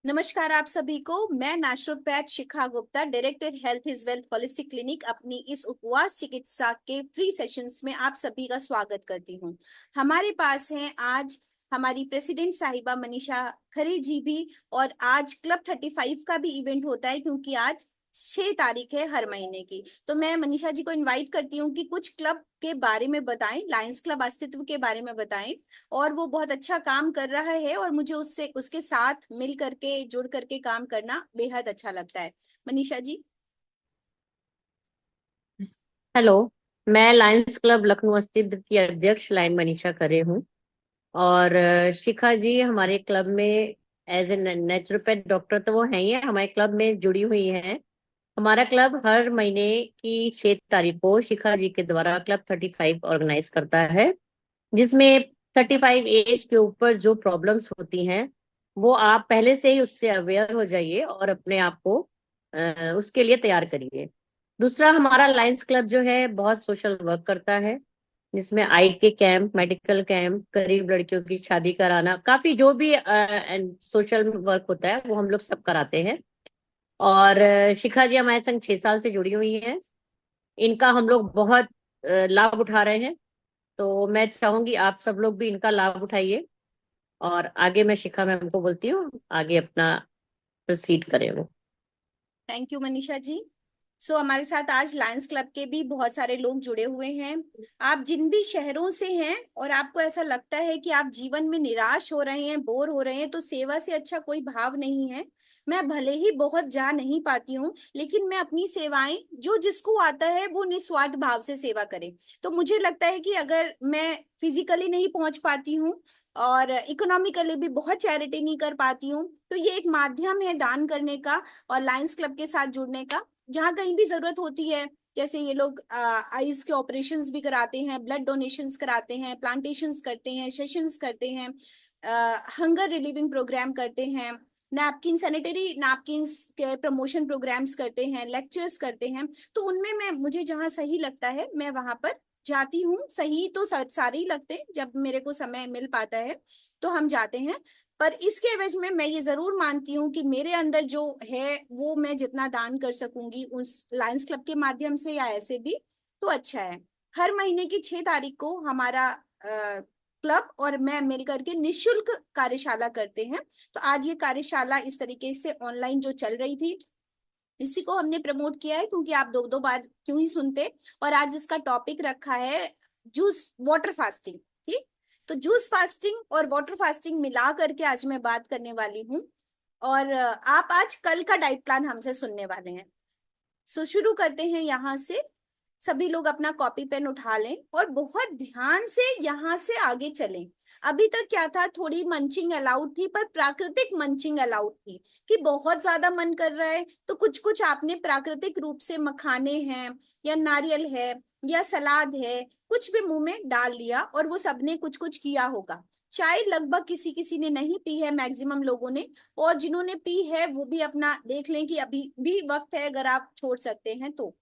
नमस्कार आप सभी को। मैं naturopath Shikha Gupta, director health is wealth holistic clinic, अपनी इस उपवास चिकित्सा के फ्री सेशंस में आप सभी का स्वागत करती हूं। हमारे पास हैं आज हमारी प्रेसिडेंट साहिबा मनीषा खरे जी भी, और आज क्लब 35 का भी इवेंट होता है क्योंकि आज 6 तारीख है हर महीने की। तो मैं मनीषा जी को इनवाइट करती हूँ कि कुछ क्लब के बारे में बताएं, लायंस क्लब अस्तित्व के बारे में बताएं। और वो बहुत अच्छा काम कर रहा है और मुझे उससे उसके साथ मिल करके जुड़ करके काम करना बेहद अच्छा लगता है। मनीषा जी। हेलो। मैं लायंस क्लब लखनऊ अस्तित्व की अध्यक्ष लाइन मनीषा खरे हूँ। और शिखा जी हमारे क्लब में एज ए नेचुरोपैथ डॉक्टर तो वो हैं ही है, हमारे क्लब में जुड़ी हुई हैं। हमारा क्लब हर महीने की 6 तारीख को शिखा जी के द्वारा क्लब 35 ऑर्गेनाइज करता है, जिसमें 35 एज के ऊपर जो प्रॉब्लम्स होती हैं वो आप पहले से ही उससे अवेयर हो जाइए और अपने आप को उसके लिए तैयार करिए। दूसरा, हमारा लायंस क्लब जो है बहुत सोशल वर्क करता है, जिसमें आई के कैंप, मेडिकल कैंप, गरीब लड़कियों की शादी कराना, काफी जो भी सोशल वर्क होता है वो हम लोग सब कराते हैं। और शिखा जी हमारे संग 6 साल से जुड़ी हुई हैं। इनका हम लोग बहुत लाभ उठा रहे हैं। तो मैं चाहूंगी आप सब लोग भी इनका लाभ उठाइए। और आगे मैं शिखा मैम को बोलती हूँ, आगे अपना प्रोसीड करें वो। Thank you Manisha ji. हमारे साथ आज लायंस क्लब के भी बहुत सारे लोग जुड़े हुए हैं। आप जिन भी शहरों से हैं और आपको ऐसा लगता है कि आप जीवन में निराश हो रहे हैं, बोर हो रहे हैं, तो सेवा से अच्छा कोई भाव नहीं है। मैं भले ही बहुत जा नहीं पाती हूँ, लेकिन मैं अपनी सेवाएं, जो जिसको आता है वो निस्वार्थ भाव से सेवा करे। तो मुझे लगता है कि अगर मैं फिजिकली नहीं पहुंच पाती हूँ और इकोनॉमिकली भी बहुत चैरिटी नहीं कर पाती हूँ, तो ये एक माध्यम है दान करने का और लायंस क्लब के साथ जुड़ने का। जहाँ कहीं भी जरूरत होती है, जैसे ये लोग आईज के ऑपरेशंस भी कराते हैं, ब्लड डोनेशंस कराते हैं, प्लांटेशंस करते हैं, सेशंस करते हैं, हंगर रिलीविंग प्रोग्राम करते हैं, नैपकिन, सैनिटरी नैपकिन्स के प्रमोशन प्रोग्राम्स करते हैं, लेक्चर्स करते हैं। तो उनमें मैं, मुझे जहाँ सही लगता है मैं वहां पर जाती हूँ। सही तो सारे ही लगते हैं, जब मेरे को समय मिल पाता है तो हम जाते हैं। पर इसके एवज में मैं ये जरूर मानती हूँ कि मेरे अंदर जो है वो मैं जितना दान कर सकूंगी उस लायंस क्लब के माध्यम से या ऐसे भी, तो अच्छा है। हर महीने की 6 तारीख को हमारा क्लब और मैं मिलकर के निशुल्क कार्यशाला करते हैं। तो आज ये कार्यशाला इस तरीके से ऑनलाइन जो चल रही थी, इसी को हमने प्रमोट किया है, क्योंकि आप दो दो बार क्यों ही सुनते। और आज इसका टॉपिक रखा है जूस वाटर फास्टिंग। ठीक। तो जूस फास्टिंग और वाटर फास्टिंग मिला करके आज मैं बात करने वाली हूँ। और आप आज कल का डाइट प्लान हमसे सुनने वाले हैं। शुरू करते हैं यहाँ से। सभी लोग अपना कॉपी पेन उठा लें और बहुत ध्यान से यहाँ से आगे चलें। अभी तक क्या था, थोड़ी मंचिंग अलाउड थी, पर प्राकृतिक मंचिंग अलाउड थी। कि बहुत ज्यादा मन कर रहा है तो कुछ कुछ आपने प्राकृतिक रूप से, मखाने हैं या नारियल है या सलाद है, कुछ भी मुंह में डाल लिया, और वो सबने कुछ कुछ किया होगा। चाय लगभग किसी किसी ने नहीं पी है, मैक्सिमम लोगों ने। और जिन्होंने पी है वो भी अपना देख लें कि अभी भी वक्त है, अगर आप छोड़ सकते हैं तो।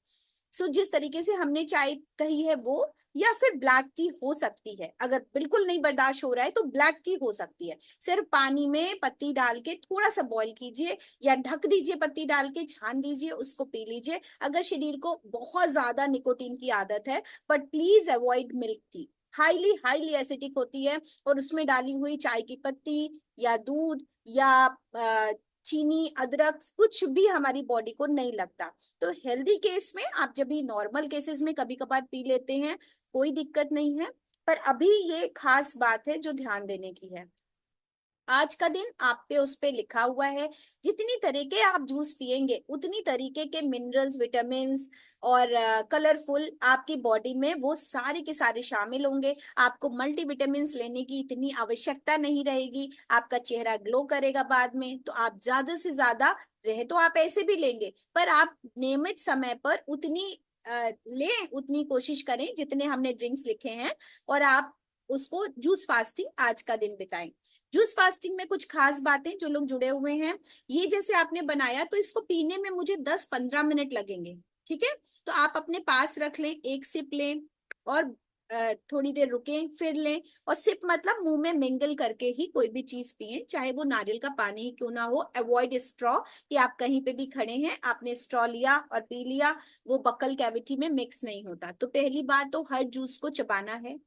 जिस तरीके से हमने चाय कही है वो, या फिर ब्लैक टी हो सकती है। अगर बिल्कुल नहीं बर्दाश्त हो रहा है तो ब्लैक टी हो सकती है। सिर्फ पानी में पत्ती डाल के थोड़ा सा बॉईल कीजिए या ढक दीजिए, पत्ती डाल के छान दीजिए, उसको पी लीजिए अगर शरीर को बहुत ज्यादा निकोटीन की आदत है। But please avoid milk tea, highly highly acidic होती है। और उसमें डाली हुई चाय की पत्ती या दूध या चीनी, अदरक, कुछ भी हमारी बॉडी को नहीं लगता। तो हेल्दी केस में आप, जब भी नॉर्मल केसेस में कभी कभार पी लेते हैं, कोई दिक्कत नहीं है। पर अभी ये खास बात है जो ध्यान देने की है। आज का दिन आप पे, उस पे लिखा हुआ है, जितनी तरीके आप जूस पिएंगे उतनी तरीके के मिनरल्स, विटामिन्स और कलरफुल आपकी बॉडी में वो सारे के सारे शामिल होंगे। आपको मल्टीविटामिन्स लेने की इतनी आवश्यकता नहीं रहेगी। आपका चेहरा ग्लो करेगा बाद में। तो आप ज्यादा से ज्यादा, रहे तो आप ऐसे भी लेंगे, पर आप नियमित समय पर उतनी लें, उतनी कोशिश करें जितने हमने ड्रिंक्स लिखे हैं। और आप उसको जूस फास्टिंग आज का दिन बिताएं। जूस फास्टिंग में कुछ खास बातें, जो लोग जुड़े हुए हैं, ये जैसे आपने बनाया तो इसको पीने में मुझे 10-15 मिनट लगेंगे। ठीक है। तो आप अपने पास रख लें, एक सिप लें और थोड़ी देर रुकें फिर लें। और सिप मतलब मुंह में मिंगल करके ही कोई भी चीज पिए, चाहे वो नारियल का पानी ही क्यों ना हो। अवॉइड स्ट्रॉ, कि आप कहीं पे भी खड़े हैं आपने स्ट्रॉ लिया और पी लिया, वो बक्कल कैविटी में मिक्स नहीं होता। तो पहली बात तो हर जूस को चबाना है।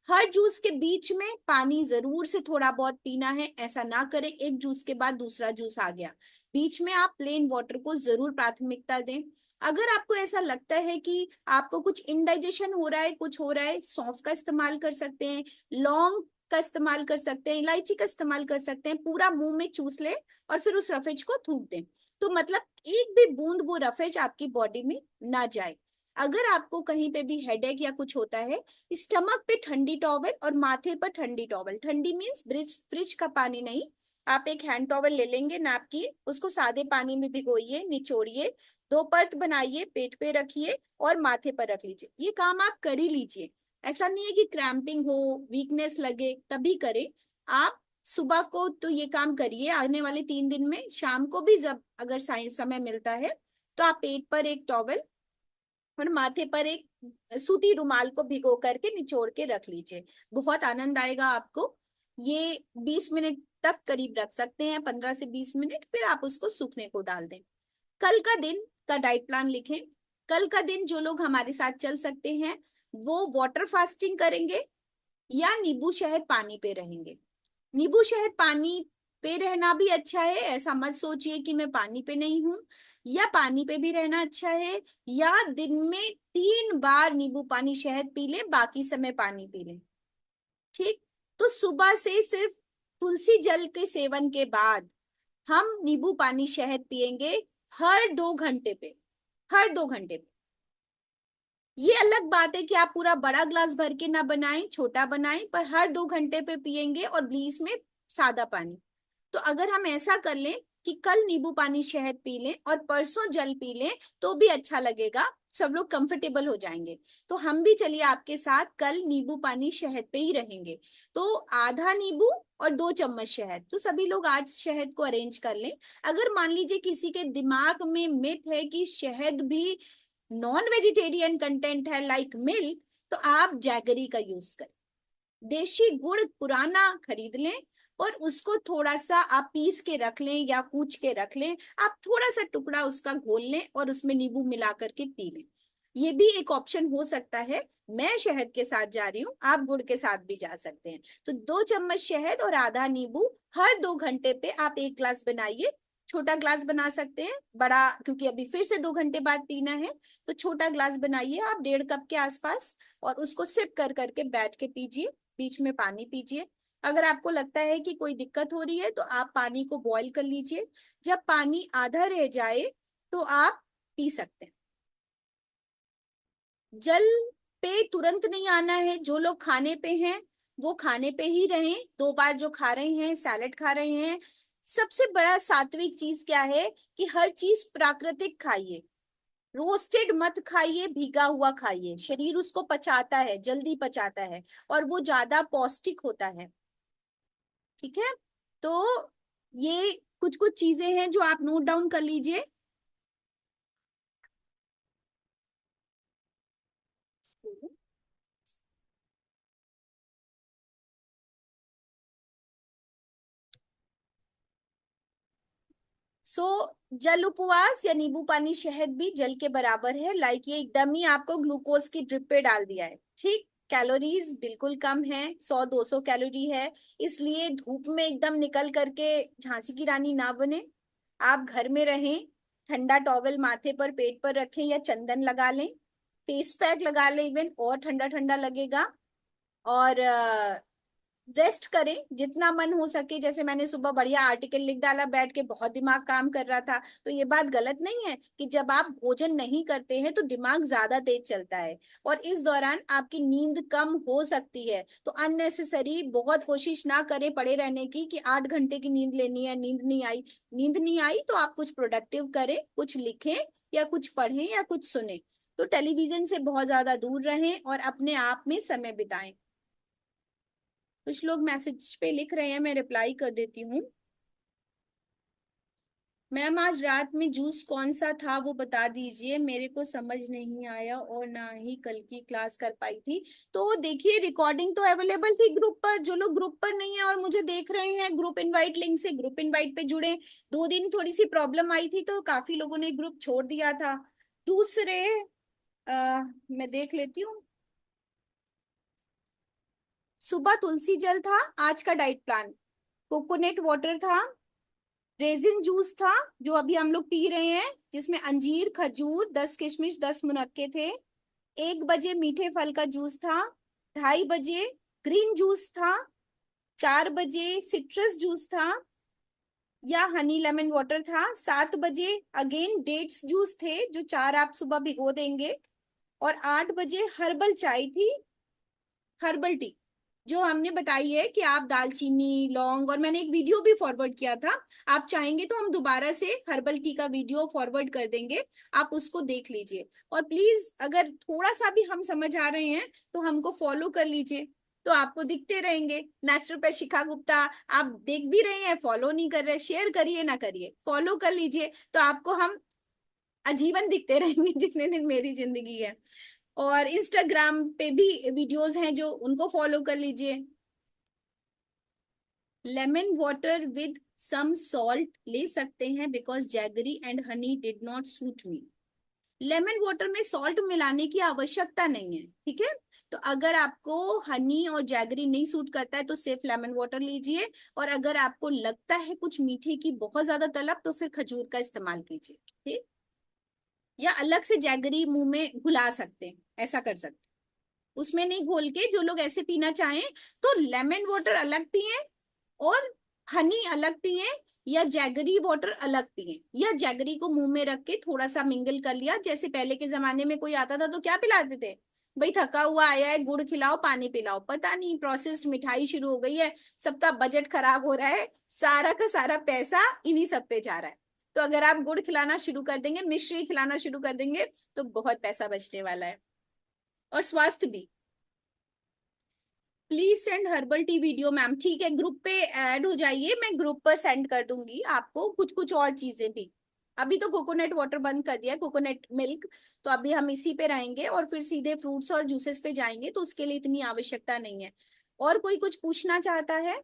हर जूस के बीच में पानी जरूर से थोड़ा बहुत पीना है। ऐसा ना करें एक जूस के बाद दूसरा जूस आ गया, बीच में आप प्लेन वाटर को जरूर प्राथमिकता दें। अगर आपको ऐसा लगता है कि आपको कुछ इनडाइजेशन हो रहा है, कुछ हो रहा है, सौंफ का इस्तेमाल कर सकते हैं, लौंग का इस्तेमाल कर सकते हैं, इलायची का इस्तेमाल कर सकते हैं, पूरा मुंह में चूस लें और फिर उस रफेज को थूक दें। तो मतलब एक भी बूंद वो रफेज आपकी बॉडी में ना जाए। अगर आपको कहीं पे भी हेडेक या कुछ होता है, स्टमक पे ठंडी टॉवल और माथे पर ठंडी टॉवल, ठंडी मीन्स ब्रिज फ्रिज का पानी नहीं, आप एक हैंड टॉवल ले लेंगे नैपकिन, उसको सादे पानी में भिगोइए, निचोड़िए, दो परत बनाइए, पेट पे रखिए और माथे पर रख लीजिए। ये काम आप कर ही लीजिए। ऐसा नहीं है कि क्रैम्पिंग हो, वीकनेस लगे तभी करें। आप सुबह को तो ये काम करिए, आने वाले 3 दिन में शाम को भी जब अगर समय मिलता है तो आप पेट पर एक टॉवल और माथे पर एक सूती रुमाल को भिगो करके निचोड़ के रख लीजिए। बहुत आनंद आएगा आपको। ये 20 मिनट तक करीब रख सकते हैं, 15 से 20 मिनट, फिर आप उसको सूखने को डाल दें। कल का दिन का डाइट प्लान लिखें। कल का दिन जो लोग हमारे साथ चल सकते हैं वो वाटर फास्टिंग करेंगे या नींबू शहद पानी पे रहेंगे। नींबू शहद पानी पे रहना भी अच्छा है, ऐसा मत सोचिए कि मैं पानी पे नहीं हूं। या पानी पे भी रहना अच्छा है, या दिन में 3 बार नींबू पानी शहद पी लें, बाकी समय पानी पी लें। ठीक। तो सुबह से सिर्फ तुलसी जल के सेवन के बाद हम नींबू पानी शहद पिएंगे हर 2 घंटे पे, हर 2 घंटे पे। ये अलग बात है कि आप पूरा बड़ा ग्लास भर के ना बनाएं, छोटा बनाएं, पर हर 2 घंटे पे पिएंगे और बीच में सादा पानी। तो अगर हम ऐसा कर लें कि कल नींबू पानी शहद पी लें और परसों जल पी लें तो भी अच्छा लगेगा, सब लोग कंफर्टेबल हो जाएंगे। तो हम भी चलिए आपके साथ कल नींबू पानी शहद पे ही रहेंगे। तो आधा नींबू और 2 चम्मच शहद, तो सभी लोग आज शहद को अरेंज कर लें। अगर मान लीजिए किसी के दिमाग में मिथ है कि शहद भी नॉन वेजिटेरियन कंटेंट है लाइक मिल्क, तो आप जैगरी का यूज करें। देशी गुड़ पुराना खरीद लें और उसको थोड़ा सा आप पीस के रख लें या कूच के रख लें। आप थोड़ा सा टुकड़ा उसका घोल लें और उसमें नींबू मिला करके पी लें। ये भी एक ऑप्शन हो सकता है। मैं शहद के साथ जा रही हूँ, आप गुड़ के साथ भी जा सकते हैं। तो 2 चम्मच शहद और आधा नींबू, हर 2 घंटे पे आप एक ग्लास बनाइए। छोटा ग्लास बना सकते हैं, बड़ा क्योंकि अभी फिर से 2 घंटे बाद पीना है। तो छोटा ग्लास बनाइए आप 1.5 कप के आसपास, और उसको सिप कर करके बैठ के पीजिए, बीच में पानी पीजिए। अगर आपको लगता है कि कोई दिक्कत हो रही है तो आप पानी को बॉईल कर लीजिए। जब पानी आधा रह जाए तो आप पी सकते हैं। जल पे तुरंत नहीं आना है। जो लोग खाने पे हैं वो खाने पे ही रहें, 2 बार जो खा रहे हैं, सैलेड खा रहे हैं। सबसे बड़ा सात्विक चीज क्या है कि हर चीज प्राकृतिक खाइए। रोस्टेड मत खाइए, भीगा हुआ खाइए, शरीर उसको पचाता है, जल्दी पचाता है और वो ज्यादा पौष्टिक होता है। ठीक है। तो ये कुछ कुछ चीजें हैं जो आप नोट डाउन कर लीजिए। सो जल उपवास या नींबू पानी शहद भी जल के बराबर है। लाइक ये एकदम ही आपको ग्लूकोज की ड्रिप पे डाल दिया है। ठीक। कैलोरीज बिल्कुल कम है, 100-200 कैलोरी है। इसलिए धूप में एकदम निकल करके झांसी की रानी ना बने। आप घर में रहें, ठंडा टॉवल माथे पर पेट पर रखें या चंदन लगा लें, फेस पैक लगा लें, इवन और ठंडा ठंडा लगेगा। और रेस्ट करें जितना मन हो सके। जैसे मैंने सुबह बढ़िया आर्टिकल लिख डाला, बैठ के बहुत दिमाग काम कर रहा था। तो ये बात गलत नहीं है कि जब आप भोजन नहीं करते हैं तो दिमाग ज्यादा तेज चलता है और इस दौरान आपकी नींद कम हो सकती है। तो अननेसेसरी बहुत कोशिश ना करें पड़े रहने की कि 8 घंटे की नींद लेनी है, नींद नहीं आई। नींद नहीं आई तो आप कुछ प्रोडक्टिव करें, कुछ लिखें या कुछ पढ़ें या कुछ सुने। तो टेलीविजन से बहुत ज्यादा दूर रहें और अपने आप में समय बिताएं। कुछ लोग मैसेज पे लिख रहे हैं, मैं रिप्लाई कर देती हूँ। मैम आज रात में जूस कौन सा था वो बता दीजिए, मेरे को समझ नहीं आया और ना ही कल की क्लास कर पाई थी। तो देखिए रिकॉर्डिंग तो अवेलेबल थी ग्रुप पर, जो लोग ग्रुप पर नहीं है और मुझे देख रहे हैं ग्रुप इनवाइट लिंक से, ग्रुप इनवाइट पे जुड़े। 2 दिन थोड़ी सी प्रॉब्लम आई थी तो काफी लोगों ने ग्रुप छोड़ दिया था। दूसरे मैं देख लेती हूँ। सुबह तुलसी जल था आज का डाइट प्लान, कोकोनट वाटर था, रेजिन जूस था जो अभी हम लोग पी रहे हैं, जिसमें अंजीर, खजूर, 10 किशमिश, 10 मुनक्के थे। 1 बजे मीठे फल का जूस था। 2:30 बजे ग्रीन जूस था। 4 बजे सिट्रस जूस था या हनी लेमन वाटर था। 7 बजे अगेन डेट्स जूस थे जो 4 आप सुबह भिगो देंगे। और 8 बजे हर्बल चाय थी, हर्बल टी, जो हमने बताई है कि आप दालचीनी, लौंग, और मैंने एक वीडियो भी फॉरवर्ड किया था। आप चाहेंगे तो हम दोबारा से हर्बल टी का वीडियो फॉरवर्ड कर देंगे, आप उसको देख लीजिए। और प्लीज अगर थोड़ा सा भी हम समझ आ रहे हैं तो हमको फॉलो कर लीजिए, तो आपको दिखते रहेंगे नेचुरोपैथ शिखा गुप्ता। आप देख भी रहे हैं, फॉलो नहीं कर रहे, शेयर करिए ना करिए, फॉलो कर लीजिए, तो आपको हम आजीवन दिखते रहेंगे जितने दिन मेरी जिंदगी है। और इंस्टाग्राम पे भी वीडियोस हैं जो, उनको फॉलो कर लीजिए। Lemon water with some salt ले सकते हैं because jaggery and honey did not suit me. Lemon water में सॉल्ट मिलाने की आवश्यकता नहीं है, ठीक है। तो अगर आपको हनी और जैगरी नहीं सूट करता है तो सिर्फ लेमन वाटर लीजिए। और अगर आपको लगता है कुछ मीठे की बहुत ज्यादा तलब तो फिर खजूर का इस्तेमाल कीजिए, ठीक। या अलग से जैगरी मुंह में घुला सकते हैं, ऐसा कर सकते हैं। उसमें नहीं घोल के, जो लोग ऐसे पीना चाहें तो लेमन वाटर अलग पिए और हनी अलग पिए, या जैगरी वाटर अलग पिए, या जैगरी को मुंह में रख के थोड़ा सा मिंगल कर लिया। जैसे पहले के जमाने में कोई आता था तो क्या पिलाते थे, भाई थका हुआ आया है गुड़ खिलाओ पानी पिलाओ। पता नहीं प्रोसेस्ड मिठाई शुरू हो गई है, सबका बजट खराब हो रहा है, सारा का सारा पैसा इन्हीं सब पे जा रहा है। तो अगर आप गुड़ खिलाना शुरू कर देंगे, मिश्री खिलाना शुरू कर देंगे, तो बहुत पैसा बचने वाला है, और स्वास्थ्य भी। Please send herbal tea video ma'am, ठीक है ग्रुप पे ऐड हो जाइए, मैं ग्रुप पर सेंड कर दूंगी आपको कुछ कुछ और चीजें भी। अभी तो कोकोनट वाटर बंद कर दिया है, कोकोनट मिल्क, तो अभी हम इसी पे रहेंगे और फिर सीधे फ्रूट्स और जूसेस पे जाएंगे, तो उसके लिए इतनी आवश्यकता नहीं है। और कोई कुछ पूछना चाहता है?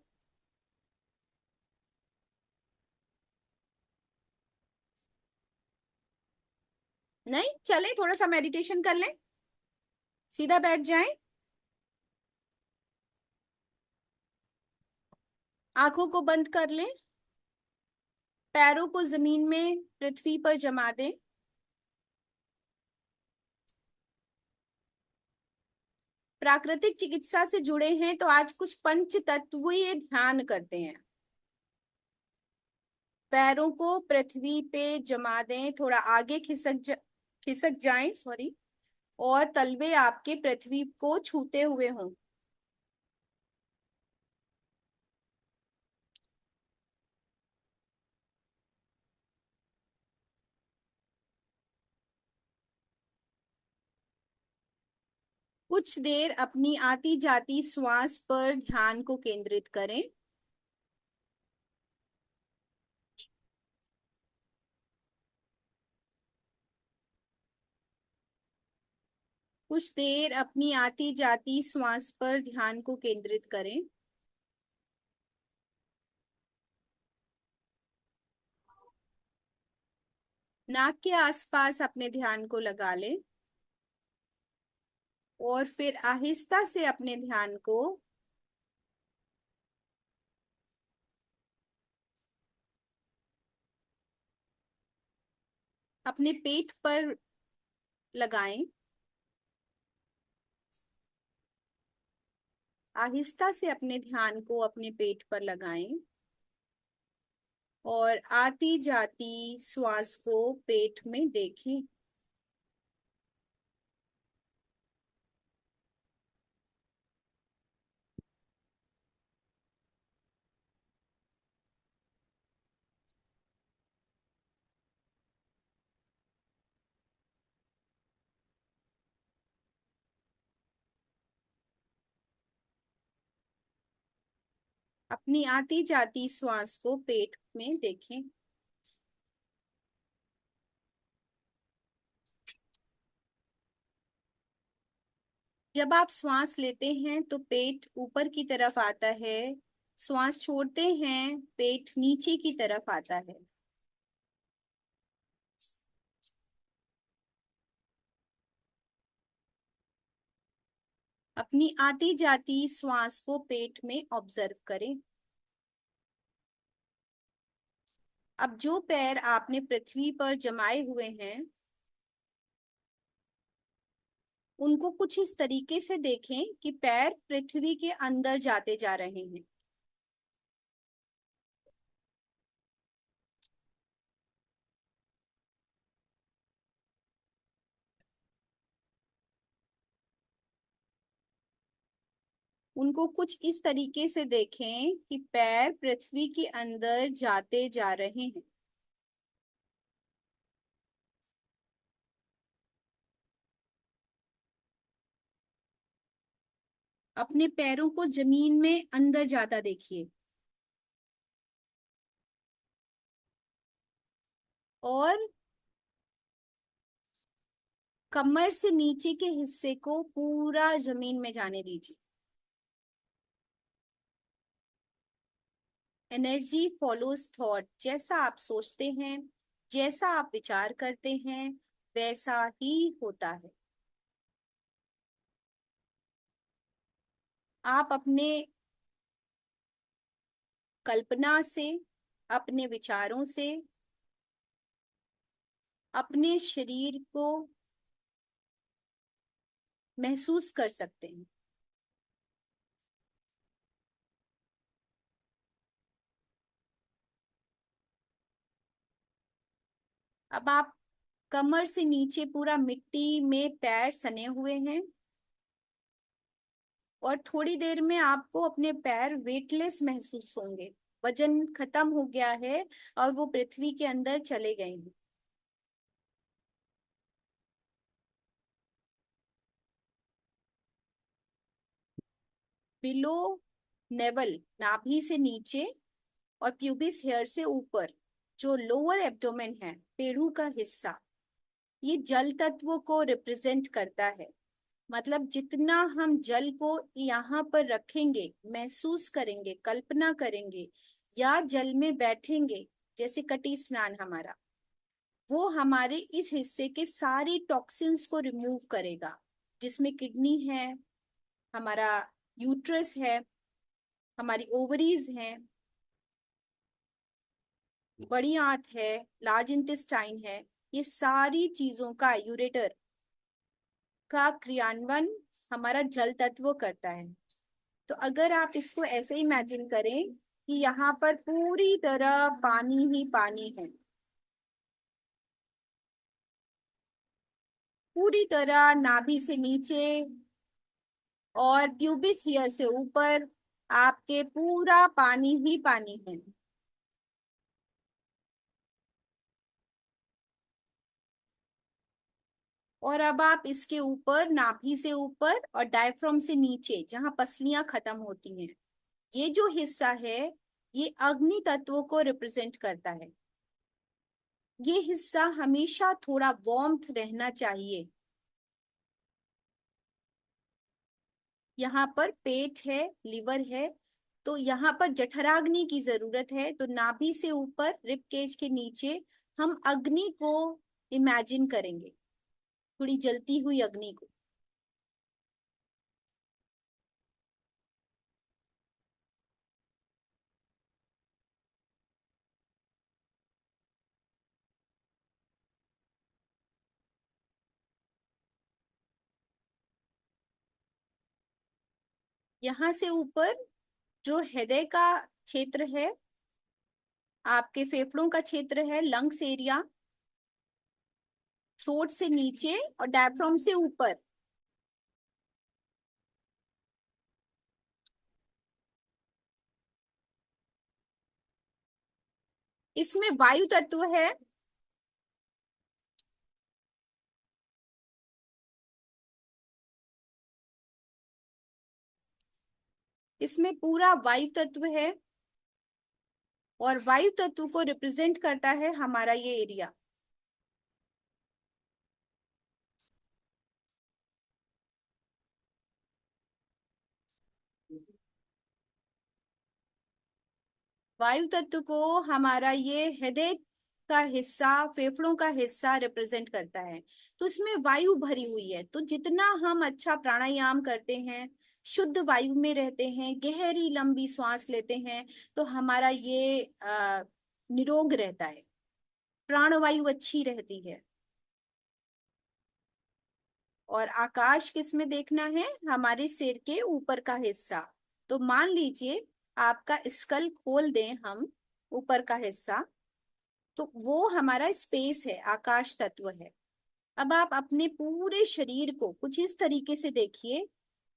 नहीं, चले थोड़ा सा मेडिटेशन कर लें, सीधा बैठ जाएं, आंखों को बंद कर लें, पैरों को जमीन में पृथ्वी पर जमा दें। प्राकृतिक चिकित्सा से जुड़े हैं तो आज कुछ पंच तत्वीय ध्यान करते हैं। पैरों को पृथ्वी पे जमा दें, थोड़ा आगे खिसक जाएं, सॉरी, और तलवे आपके पृथ्वी को छूते हुए हों। कुछ देर अपनी आती जाती श्वास पर ध्यान को केंद्रित करें। कुछ देर अपनी आती जाती श्वास पर ध्यान को केंद्रित करें। नाक के आसपास अपने ध्यान को लगा लें और फिर आहिस्ता से अपने ध्यान को अपने पेट पर लगाएं। आहिस्ता से अपने ध्यान को अपने पेट पर लगाएं और आती जाती श्वास को पेट में देखें। अपनी आती जाती श्वास को पेट में देखें। जब आप श्वास लेते हैं तो पेट ऊपर की तरफ आता है, श्वास छोड़ते हैं पेट नीचे की तरफ आता है। अपनी आती जाती श्वास को पेट में ऑब्जर्व करें। अब जो पैर आपने पृथ्वी पर जमाए हुए हैं उनको कुछ इस तरीके से देखें कि पैर पृथ्वी के अंदर जाते जा रहे हैं। उनको कुछ इस तरीके से देखें कि पैर पृथ्वी के अंदर जाते जा रहे हैं। अपने पैरों को जमीन में अंदर जाता देखिए और कमर से नीचे के हिस्से को पूरा जमीन में जाने दीजिए। Energy follows thought. जैसा आप सोचते हैं, जैसा आप विचार करते हैं, वैसा ही होता है। आप अपने कल्पना से, अपने विचारों से अपने शरीर को महसूस कर सकते हैं। अब आप कमर से नीचे पूरा मिट्टी में पैर सने हुए हैं और थोड़ी देर में आपको अपने पैर वेटलेस महसूस होंगे। वजन खत्म हो गया है और वो पृथ्वी के अंदर चले गए हैं। बिलो नेवल, नाभि से नीचे और प्यूबिस हेयर से ऊपर जो लोअर एब्डोमेन है, पेड़ू का हिस्सा, ये जल तत्वों को रिप्रेजेंट करता है। मतलब जितना हम जल को यहाँ पर रखेंगे, महसूस करेंगे, कल्पना करेंगे या जल में बैठेंगे, जैसे कटी स्नान हमारा, वो हमारे इस हिस्से के सारी टॉक्सिन्स को रिमूव करेगा। जिसमें किडनी है, हमारा यूट्रस है, हमारी ओवरीज हैं, बड़ी आंत है, लार्ज इंटेस्टाइन है, ये सारी चीजों का, यूरेटर का क्रियान्वयन हमारा जल तत्व करता है। तो अगर आप इसको ऐसे इमेजिन करें कि यहाँ पर पूरी तरह पानी ही पानी है, पूरी तरह नाभि से नीचे और प्यूबिस हीयर से ऊपर आपके पूरा पानी ही पानी है। और अब आप इसके ऊपर, नाभि से ऊपर और डायफ्राम से नीचे जहां पसलियां खत्म होती हैं, ये जो हिस्सा है ये अग्नि तत्वों को रिप्रेजेंट करता है। ये हिस्सा हमेशा थोड़ा वार्मथ रहना चाहिए। यहाँ पर पेट है, लिवर है, तो यहाँ पर जठराग्नि की जरूरत है। तो नाभि से ऊपर रिब केज के नीचे हम अग्नि को इमेजिन करेंगे, थोड़ी जलती हुई अग्नि को। यहाँ से ऊपर जो हृदय का क्षेत्र है, आपके फेफड़ों का क्षेत्र है, लंग्स एरिया, थ्रोट से नीचे और डायफ्राम से ऊपर, इसमें वायु तत्व है। इसमें पूरा वायु तत्व है और वायु तत्व को रिप्रेजेंट करता है हमारा ये एरिया। वायु तत्व को हमारा ये हृदय का हिस्सा, फेफड़ों का हिस्सा रिप्रेजेंट करता है। तो इसमें वायु भरी हुई है, तो जितना हम अच्छा प्राणायाम करते हैं, शुद्ध वायु में रहते हैं, गहरी लंबी सांस लेते हैं, तो हमारा ये निरोग रहता है, प्राणवायु अच्छी रहती है। और आकाश किस में देखना है? हमारे सिर के ऊपर का हिस्सा। तो मान लीजिए आपका स्कल खोल दें हम, ऊपर का हिस्सा, तो वो हमारा स्पेस है, आकाश तत्व है। अब आप अपने पूरे शरीर को कुछ इस तरीके से देखिए,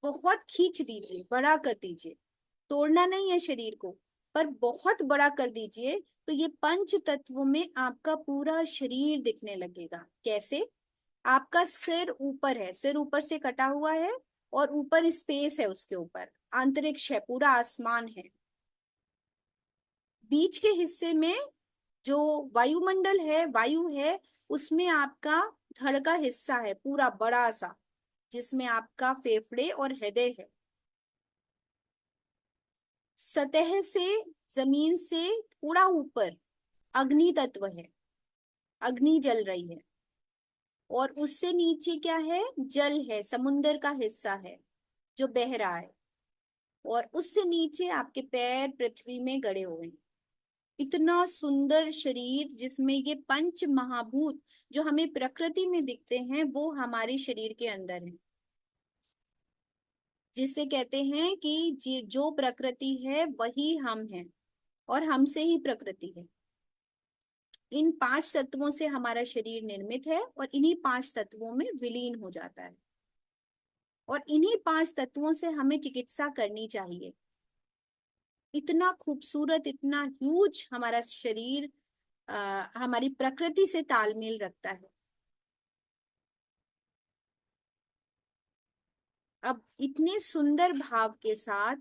बहुत खींच दीजिए, बड़ा कर दीजिए, तोड़ना नहीं है शरीर को, पर बहुत बड़ा कर दीजिए, तो ये पंच तत्वों में आपका पूरा शरीर दिखने लगेगा। कैसे? आपका सिर ऊपर है, सिर ऊपर से कटा हुआ है, और ऊपर स्पेस है, उसके ऊपर अंतरिक्ष है, पूरा आसमान है। बीच के हिस्से में जो वायुमंडल है, वायु है, उसमें आपका धड़ का हिस्सा है पूरा बड़ा सा, जिसमें आपका फेफड़े और हृदय है। सतह से, जमीन से थोड़ा ऊपर अग्नि तत्व है, अग्नि जल रही है। और उससे नीचे क्या है? जल है, समुंदर का हिस्सा है जो बह रहा है। और उससे नीचे आपके पैर पृथ्वी में गड़े हुए हैं। इतना सुंदर शरीर जिसमें ये पंच महाभूत जो हमें प्रकृति में दिखते हैं, वो हमारे शरीर के अंदर है। जिसे कहते हैं कि जो प्रकृति है वही हम हैं, और हमसे ही प्रकृति है। इन पांच तत्वों से हमारा शरीर निर्मित है, और इन्हीं पांच तत्वों में विलीन हो जाता है। और इन्हीं पांच तत्वों से हमें चिकित्सा करनी चाहिए। इतना खूबसूरत, इतना ह्यूज हमारा शरीर हमारी प्रकृति से तालमेल रखता है। अब इतने सुंदर भाव के साथ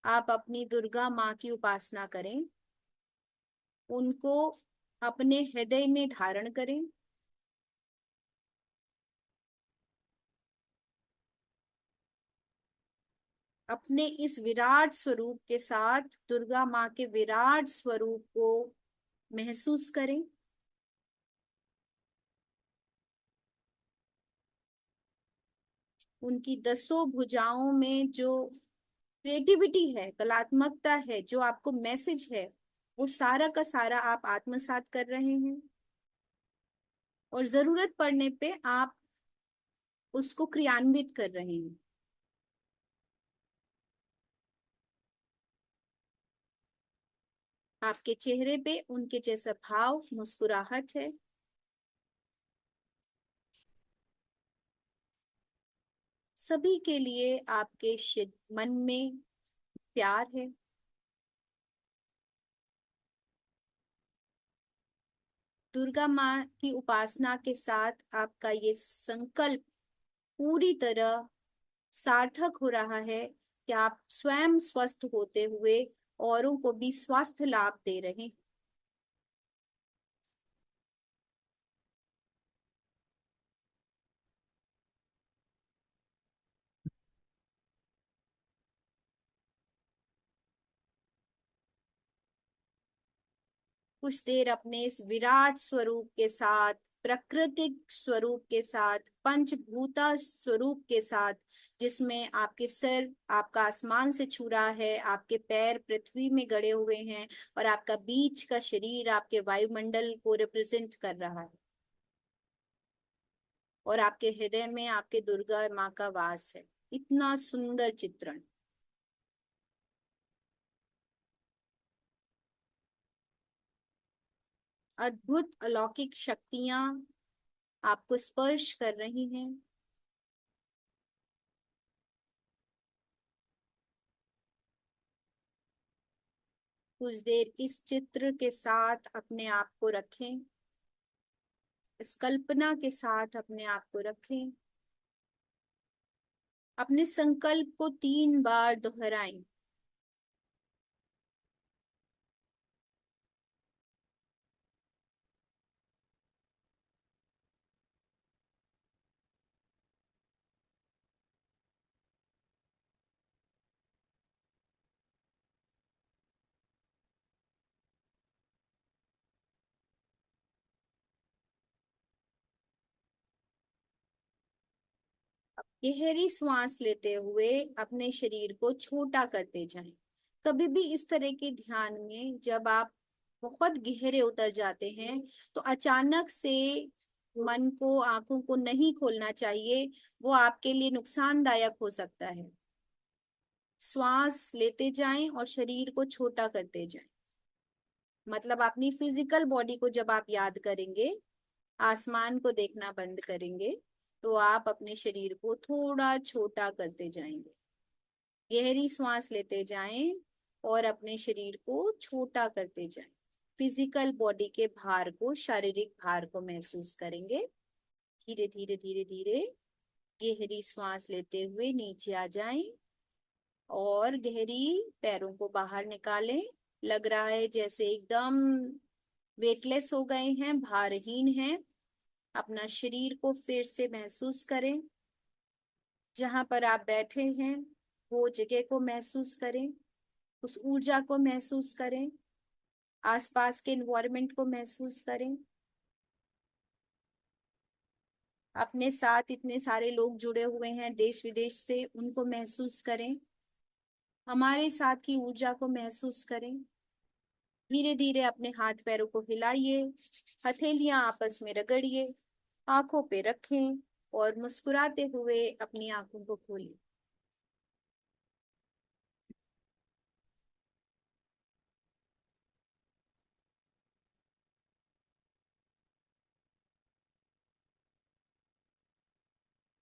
आप अपनी दुर्गा माँ की उपासना करें, उनको अपने हृदय में धारण करें। अपने इस विराट स्वरूप के साथ दुर्गा माँ के विराट स्वरूप को महसूस करें। उनकी दसों भुजाओं में जो क्रिएटिविटी है, कलात्मकता है, जो आपको मैसेज है, वो सारा का सारा आप आत्मसात कर रहे हैं। और जरूरत पड़ने पे आप उसको क्रियान्वित कर रहे हैं। आपके चेहरे पे उनके जैसा भाव, मुस्कुराहट है। सभी के लिए आपके मन में प्यार है। दुर्गा माँ की उपासना के साथ आपका ये संकल्प पूरी तरह सार्थक हो रहा है कि आप स्वयं स्वस्थ होते हुए औरों को भी स्वास्थ्य लाभ दे रहे हैं। कुछ देर अपने इस विराट स्वरूप के साथ, प्राकृतिक स्वरूप के साथ, पंचभूता स्वरूप के साथ, जिसमें आपके सिर, आपका आसमान से छू रहा है, आपके पैर पृथ्वी में गड़े हुए हैं, और आपका बीच का शरीर आपके वायुमंडल को रिप्रेजेंट कर रहा है। और आपके हृदय में आपके दुर्गा माँ का वास है। इतना सुंदर चित्रण। अद्भुत अलौकिक शक्तियां आपको स्पर्श कर रही हैं। कुछ देर इस चित्र के साथ अपने आप को रखें, इस कल्पना के साथ अपने आप को रखें। अपने संकल्प को 3 बार दोहराएं। गहरी सांस लेते हुए अपने शरीर को छोटा करते जाएं। कभी भी इस तरह के ध्यान में जब आप बहुत गहरे उतर जाते हैं तो अचानक से मन को, आंखों को नहीं खोलना चाहिए। वो आपके लिए नुकसानदायक हो सकता है। श्वास लेते जाएं और शरीर को छोटा करते जाएं। मतलब अपनी फिजिकल बॉडी को जब आप याद करेंगे, आसमान को देखना बंद करेंगे, तो आप अपने शरीर को थोड़ा छोटा करते जाएंगे। गहरी सांस लेते जाएं और अपने शरीर को छोटा करते जाएं। फिजिकल बॉडी के भार को, शारीरिक भार को महसूस करेंगे। धीरे धीरे धीरे धीरे गहरी सांस लेते हुए नीचे आ जाएं और गहरी पैरों को बाहर निकालें। लग रहा है जैसे एकदम वेटलेस हो गए हैं, भारहीन हैं। अपना शरीर को फिर से महसूस करें। जहां पर आप बैठे हैं वो जगह को महसूस करें, उस ऊर्जा को महसूस करें, आसपास के एनवायरनमेंट को महसूस करें। अपने साथ इतने सारे लोग जुड़े हुए हैं देश विदेश से, उनको महसूस करें। हमारे साथ की ऊर्जा को महसूस करें। धीरे धीरे अपने हाथ पैरों को हिलाइए, हथेलियां आपस में रगड़िए, आंखों पे रखें और मुस्कुराते हुए अपनी आंखों को खोलें।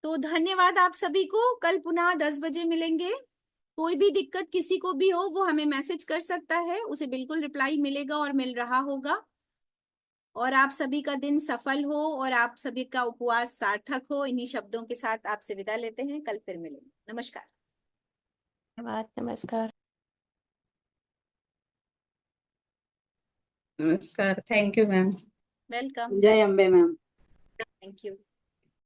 तो धन्यवाद आप सभी को। कल पुनः 10 बजे मिलेंगे। कोई भी दिक्कत किसी को भी हो वो हमें मैसेज कर सकता है, उसे बिल्कुल रिप्लाई मिलेगा और मिल रहा होगा। और आप सभी का दिन सफल हो और आप सभी का उपवास सार्थक हो। इन्हीं शब्दों के साथ आपसे विदा लेते हैं। कल फिर मिलेंगे। नमस्कार। धन्यवाद। नमस्कार। नमस्कार। Thank you ma'am. वेलकम। जय अम्बे मैम। Thank you.